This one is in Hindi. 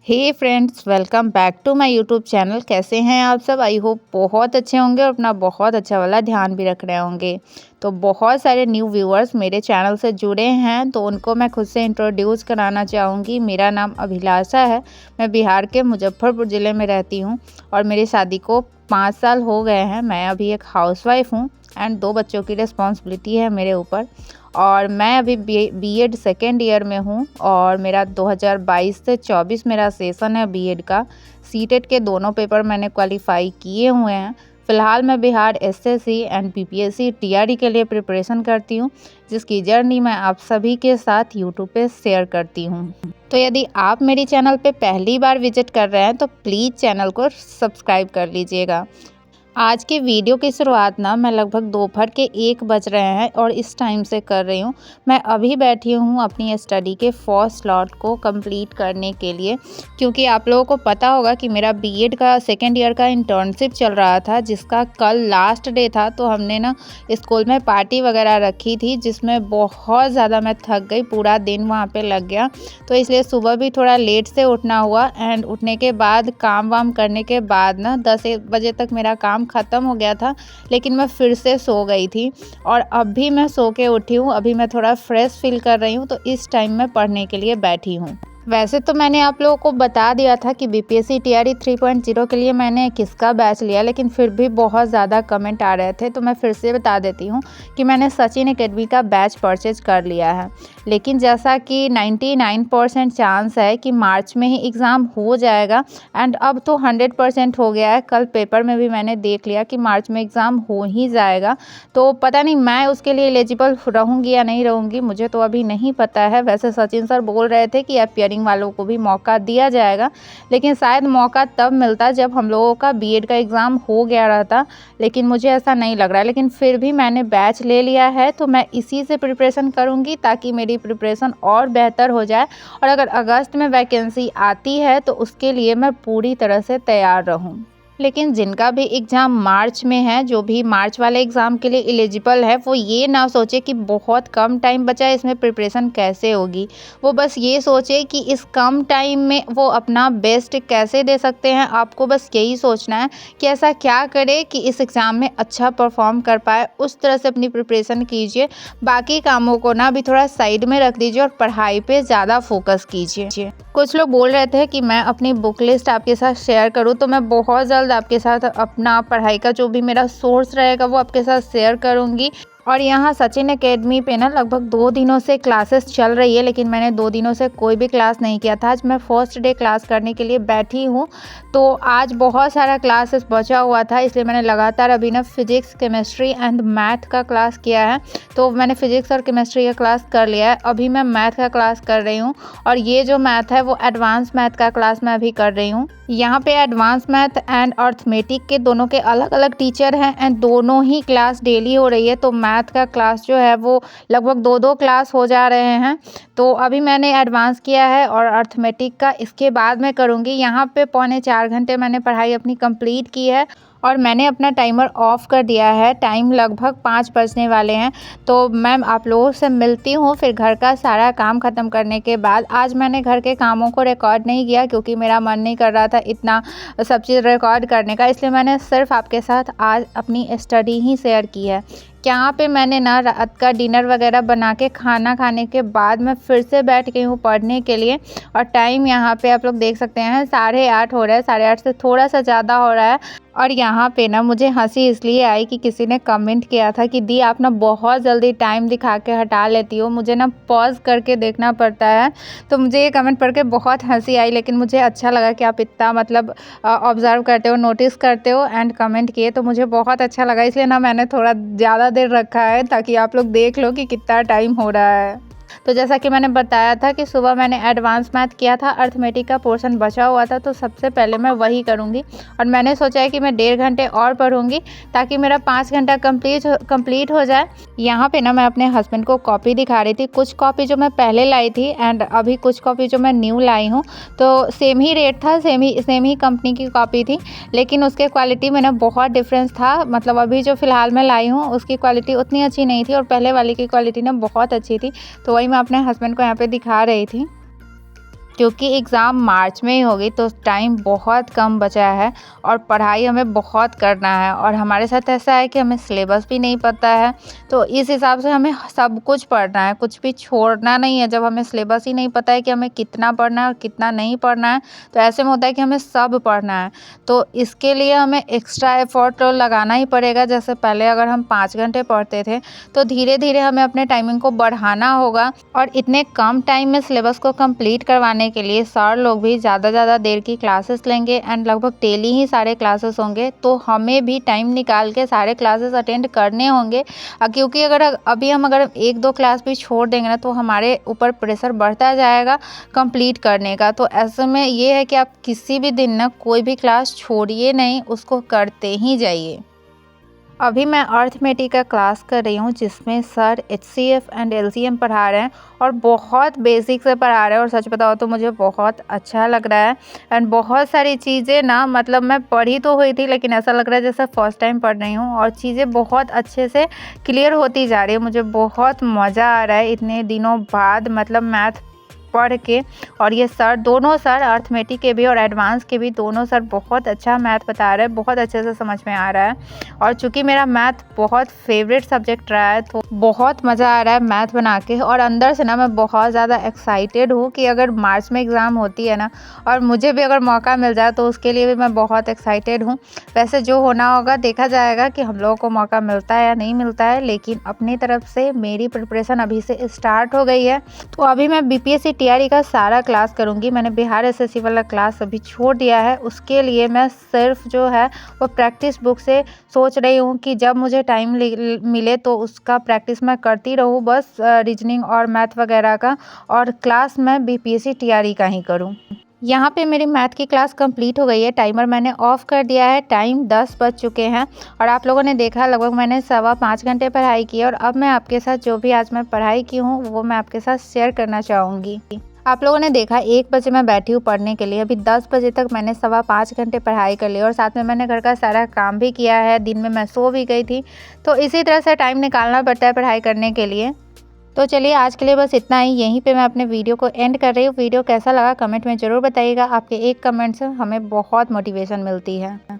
Hey friends, welcome back to my YouTube channel. कैसे हैं आप सब? आई होप बहुत अच्छे होंगे और अपना बहुत अच्छा वाला ध्यान भी रख रहे होंगे। तो बहुत सारे न्यू व्यूअर्स मेरे चैनल से जुड़े हैं, तो उनको मैं खुद से इंट्रोड्यूस कराना चाहूँगी। मेरा नाम अभिलाषा है। मैं बिहार के मुजफ्फरपुर ज़िले में रहती हूँ और मेरी शादी को 5 साल हो गए हैं। मैं अभी एक हाउसवाइफ हूँ एंड 2 बच्चों की रिस्पॉन्सिबिलिटी है मेरे ऊपर। और मैं अभी बीएड सेकेंड ईयर में हूँ और मेरा 2022 से 24 मेरा सेशन है बीएड का। सीटेट के दोनों पेपर मैंने क्वालिफाई किए हुए हैं। फ़िलहाल मैं Bihar SSC and BPSC TRE के लिए प्रिपरेशन करती हूँ, जिसकी जर्नी मैं आप सभी के साथ यूट्यूब पे शेयर करती हूँ। तो यदि आप मेरी चैनल पे पहली बार विजिट कर रहे हैं तो प्लीज़ चैनल को सब्सक्राइब कर लीजिएगा। आज के वीडियो की शुरुआत ना मैं लगभग दोपहर के 1 बज रहे हैं और इस टाइम से कर रही हूँ। मैं अभी बैठी हूँ अपनी स्टडी के फर्स्ट स्लॉट को कंप्लीट करने के लिए, क्योंकि आप लोगों को पता होगा कि मेरा बीएड का सेकेंड ईयर का इंटर्नशिप चल रहा था, जिसका कल लास्ट डे था। तो हमने ना स्कूल में पार्टी वगैरह रखी थी, जिसमें बहुत ज़्यादा मैं थक गई, पूरा दिन वहाँ पर लग गया। तो इसलिए सुबह भी थोड़ा लेट से उठना हुआ एंड उठने के बाद काम वाम करने के बाद ना 10 बजे तक मेरा काम ख़त्म हो गया था, लेकिन मैं फिर से सो गई थी और अभी मैं सो के उठी हूँ। अभी मैं थोड़ा फ्रेश फील कर रही हूँ, तो इस टाइम मैं पढ़ने के लिए बैठी हूँ। वैसे तो मैंने आप लोगों को बता दिया था कि बीपीएससी टीआरई 3.0 के लिए मैंने किसका बैच लिया, लेकिन फिर भी बहुत ज़्यादा कमेंट आ रहे थे, तो मैं फिर से बता देती हूँ कि मैंने सचिन एकेडमी का बैच परचेज कर लिया है। लेकिन जैसा कि 99% चांस है कि मार्च में ही एग्ज़ाम हो जाएगा एंड अब तो 100% हो गया है। कल पेपर में भी मैंने देख लिया कि मार्च में एग्ज़ाम हो ही जाएगा। तो पता नहीं मैं उसके लिए एलिजिबल रहूँगी या नहीं रहूँगी, मुझे तो अभी नहीं पता है। वैसे सचिन सर बोल रहे थे कि अपीयरिंग वालों को भी मौका दिया जाएगा, लेकिन शायद मौका तब मिलता जब हम लोगों का बीएड का एग्ज़ाम हो गया रहता, लेकिन मुझे ऐसा नहीं लग रहा है। लेकिन फिर भी मैंने बैच ले लिया है, तो मैं इसी से प्रिपरेशन करूंगी ताकि मेरी प्रिपरेशन और बेहतर हो जाए और अगर अगस्त में वैकेंसी आती है तो उसके लिए मैं पूरी तरह से तैयार रहूं। लेकिन जिनका भी एग्ज़ाम मार्च में है, जो भी मार्च वाले एग्ज़ाम के लिए एलिजिबल है, वो ये ना सोचे कि बहुत कम टाइम बचा है, इसमें प्रिपरेशन कैसे होगी। वो बस ये सोचे कि इस कम टाइम में वो अपना बेस्ट कैसे दे सकते हैं। आपको बस यही सोचना है कि ऐसा क्या करे कि इस एग्ज़ाम में अच्छा परफॉर्म कर पाए, उस तरह से अपनी प्रिपरेशन कीजिए। बाकी कामों को ना भी थोड़ा साइड में रख दीजिए और पढ़ाई पर ज़्यादा फोकस कीजिए। कुछ लोग बोल रहे थे कि मैं अपनी बुक लिस्ट आपके साथ शेयर करूं, तो मैं बहुत जल्द आपके साथ अपना पढ़ाई का जो भी मेरा सोर्स रहेगा वो आपके साथ शेयर करूंगी। और यहाँ सचिन एकेडमी पे ना लगभग 2 दिनों से क्लासेस चल रही है, लेकिन मैंने 2 दिनों से कोई भी क्लास नहीं किया था। आज मैं फर्स्ट डे क्लास करने के लिए बैठी हूँ, तो आज बहुत सारा क्लासेस बचा हुआ था, इसलिए मैंने लगातार अभी ना फिजिक्स, केमिस्ट्री एंड मैथ का क्लास किया है। तो मैंने फिजिक्स और केमिस्ट्री का क्लास कर लिया है, अभी मैं मैथ का क्लास कर रही हूँ और ये जो मैथ है वो एडवांस मैथ का क्लास मैं अभी कर रही हूँ। यहाँ पे एडवांस मैथ एंड अर्थमेटिक के दोनों के अलग अलग टीचर हैं एंड दोनों ही क्लास डेली हो रही है। तो मैथ का क्लास जो है वो लगभग 2-2 क्लास हो जा रहे हैं। तो अभी मैंने एडवांस किया है और अर्थमेटिक का इसके बाद मैं करूँगी। यहाँ पे 3.25 घंटे मैंने पढ़ाई अपनी कंप्लीट की है और मैंने अपना टाइमर ऑफ कर दिया है। टाइम लगभग 5 बजने वाले हैं, तो मैं आप लोगों से मिलती हूँ फिर घर का सारा काम ख़त्म करने के बाद। आज मैंने घर के कामों को रिकॉर्ड नहीं किया क्योंकि मेरा मन नहीं कर रहा था इतना सब चीज़ रिकॉर्ड करने का, इसलिए मैंने सिर्फ आपके साथ आज अपनी स्टडी ही शेयर की है। यहाँ पे मैंने ना रात का डिनर वगैरह बना के खाना खाने के बाद मैं फिर से बैठ गई हूँ पढ़ने के लिए और टाइम यहाँ पे आप लोग देख सकते हैं 8:30 हो रहा है, 8:30 से थोड़ा सा ज़्यादा हो रहा है। और यहाँ पे ना मुझे हंसी इसलिए आई कि किसी ने कमेंट किया था कि दी आप ना बहुत जल्दी टाइम दिखा के हटा लेती हो, मुझे ना पॉज करके देखना पड़ता है। तो मुझे ये कमेंट पढ़ के बहुत हंसी आई, लेकिन मुझे अच्छा लगा कि आप इतना मतलब ऑब्ज़र्व करते हो, नोटिस करते हो एंड कमेंट किए, तो मुझे बहुत अच्छा लगा। इसलिए ना मैंने थोड़ा ज़्यादा देर रखा है ताकि आप लोग देख लो कि कितना टाइम हो रहा है। तो जैसा कि मैंने बताया था कि सुबह मैंने एडवांस मैथ किया था, अर्थमेटिक का पोर्शन बचा हुआ था, तो सबसे पहले मैं वही करूँगी और मैंने सोचा है कि मैं 1.5 घंटे और पढ़ूँगी ताकि मेरा 5 घंटा कंप्लीट हो जाए। यहाँ पे ना मैं अपने हस्बैंड को कॉपी दिखा रही थी, कुछ कॉपी जो मैं पहले लाई थी एंड अभी कुछ कॉपी जो मैं न्यू लाई हूँ। तो सेम ही रेट था, सेम ही कंपनी की कॉपी थी, लेकिन उसके क्वालिटी में ना बहुत डिफरेंस था। मतलब अभी जो फ़िलहाल मैं लाई हूँ उसकी क्वालिटी उतनी अच्छी नहीं थी और पहले वाली की क्वालिटी ना बहुत अच्छी थी। तो वही मैं अपने हस्बैंड को यहाँ पे दिखा रही थी। क्योंकि एग्ज़ाम मार्च में ही होगी तो टाइम बहुत कम बचा है और पढ़ाई हमें बहुत करना है और हमारे साथ ऐसा है कि हमें सिलेबस भी नहीं पता है। तो इस हिसाब से हमें सब कुछ पढ़ना है, कुछ भी छोड़ना नहीं है। जब हमें सिलेबस ही नहीं पता है कि हमें कितना पढ़ना है और कितना नहीं पढ़ना है, तो ऐसे में होता है कि हमें सब पढ़ना है। तो इसके लिए हमें एक्स्ट्रा एफ़र्ट लगाना ही पड़ेगा। जैसे पहले अगर हम 5 घंटे पढ़ते थे, तो धीरे-धीरे हमें अपने टाइमिंग को बढ़ाना होगा और इतने कम टाइम में सिलेबस को कंप्लीट करवाने के लिए सर लोग भी ज़्यादा देर की क्लासेस लेंगे एंड लगभग डेली ही सारे क्लासेस होंगे। तो हमें भी टाइम निकाल के सारे क्लासेस अटेंड करने होंगे, क्योंकि अगर 1-2 क्लास भी छोड़ देंगे ना, तो हमारे ऊपर प्रेशर बढ़ता जाएगा कंप्लीट करने का। तो ऐसे में ये है कि आप किसी भी दिन ना कोई भी क्लास छोड़िए नहीं, उसको करते ही जाइए। अभी मैं अर्थमेटिक का क्लास कर रही हूँ, जिसमें सर एचसीएफ एंड एलसीएम पढ़ा रहे हैं और बहुत बेसिक से पढ़ा रहे हैं और सच बताओ तो मुझे बहुत अच्छा लग रहा है। एंड बहुत सारी चीज़ें ना, मतलब मैं पढ़ी तो हुई थी लेकिन ऐसा लग रहा है जैसे फर्स्ट टाइम पढ़ रही हूँ और चीज़ें बहुत अच्छे से क्लियर होती जा रही है। मुझे बहुत मज़ा आ रहा है इतने दिनों बाद मतलब मैथ पढ़ के। और ये सर, दोनों सर अर्थमेटिक के भी और एडवांस के भी, दोनों सर बहुत अच्छा मैथ बता रहे हैं, बहुत अच्छे से समझ में आ रहा है। और चूँकि मेरा मैथ बहुत फेवरेट सब्जेक्ट रहा है, तो बहुत मज़ा आ रहा है मैथ बना के। और अंदर से ना मैं बहुत ज़्यादा एक्साइटेड हूँ कि अगर मार्च में एग्ज़ाम होती है ना और मुझे भी अगर मौका मिल जाए तो उसके लिए भी मैं बहुत एक्साइटेड हूँ। वैसे जो होना होगा देखा जाएगा कि हम लोगों को मौका मिलता है या नहीं मिलता है, लेकिन अपनी तरफ से मेरी प्रिपरेशन अभी से स्टार्ट हो गई है। तो अभी मैं बीपीएससी टीआरई का सारा क्लास करूँगी। मैंने बिहार एसएससी वाला क्लास अभी छोड़ दिया है। उसके लिए मैं सिर्फ जो है वो प्रैक्टिस बुक से सोच रही हूँ कि जब मुझे टाइम मिले तो उसका प्रैक्टिस मैं करती रहूँ, बस रीजनिंग और मैथ वगैरह का। और क्लास मैं बीपीएससी टीआरई का ही करूँ। यहाँ पे मेरी मैथ की क्लास कंप्लीट हो गई है। टाइमर मैंने ऑफ़ कर दिया है। टाइम 10 बज चुके हैं और आप लोगों ने देखा लगभग मैंने 5.25 घंटे पढ़ाई की है। और अब मैं आपके साथ जो भी आज मैं पढ़ाई की हूँ वो मैं आपके साथ शेयर करना चाहूँगी। आप लोगों ने देखा 1 बजे मैं बैठी हूँ पढ़ने के लिए। अभी 10 बजे तक मैंने 5.25 घंटे पढ़ाई कर ली और साथ में मैंने घर का सारा काम भी किया है। दिन में मैं सो भी गई थी। तो इसी तरह से टाइम निकालना पड़ता है पढ़ाई करने के लिए। तो चलिए आज के लिए बस इतना ही। यहीं पे मैं अपने वीडियो को एंड कर रही हूँ। वीडियो कैसा लगा कमेंट में ज़रूर बताइएगा। आपके एक कमेंट से हमें बहुत मोटिवेशन मिलती है।